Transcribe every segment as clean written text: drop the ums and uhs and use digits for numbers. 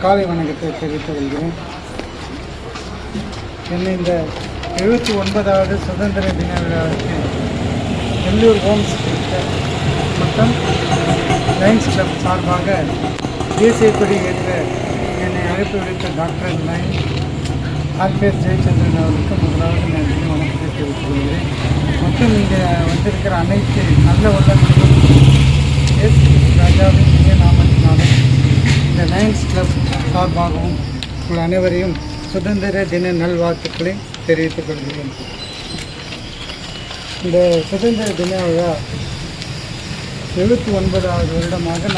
காலை வணக்கத்தை தெரிவித்துக் கொள்கிறேன். என்னை இந்த 79வது சுதந்திர தின விழாவிற்கு வெள்ளூர் ஹோம்ஸ் மற்றும் லயன்ஸ் கிளப் சார்பாக தேசிய கொடி ஏற்ற என்னை அழைப்பு விடுத்த டாக்டர் ஆர்பிஎஸ் ஜெயச்சந்திரன் அவருக்கு முதலாவது நன்றி வணக்கத்தை தெரிவித்துக் கொள்கிறேன். மற்றும் இங்கே வந்திருக்கிற அனைத்து நல்ல உள்ளங்களும் எஸ் ராஜாவின் இந்திய நாமத்தினாலும் இந்த லயன்ஸ் கிளப் சார்பாகவும் உங்கள் அனைவரையும் சுதந்திர தின நல்வாழ்த்துக்களை தெரிவித்துக் கொள்கிறேன். இந்த சுதந்திர தின விழா 79வது வருடமாக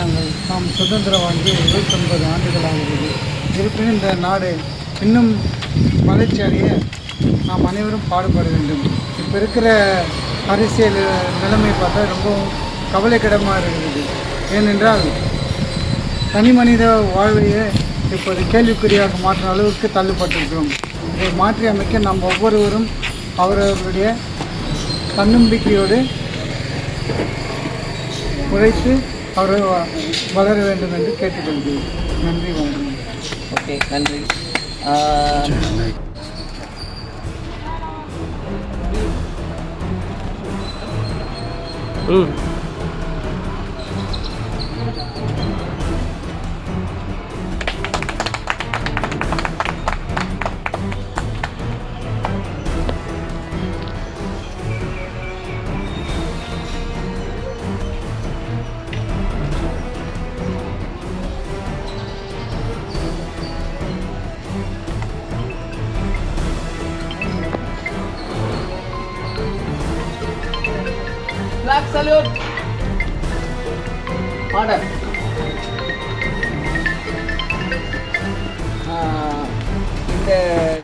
நாம் சுதந்திரம் வாங்கி 79 ஆண்டுகள் ஆகிறது. இருப்பினும் இந்த நாடு இன்னும் வளர்ச்சி அடைய நாம் அனைவரும் பாடுபட வேண்டும். இப்போ இருக்கிற அரசியல் நிலைமை பார்த்தா ரொம்பவும் கவலைக்கிடமாக இருக்கிறது. ஏனென்றால் தனி மனித வாழ்வையே இப்போது கேள்விக்குறியாக மாற்றும் அளவுக்கு தள்ளப்பட்டிருக்கிறோம். இதை மாற்றி அமைக்க நாம் ஒவ்வொருவரும் அவரவர்களுடைய தன்னம்பிக்கையோடு உழைத்து அவர் வளர வேண்டும் என்று கேட்டுக்கொள்கிறேன். நன்றி, வணக்கம். ஓகே, நன்றி. Flag salute. Order. இந்த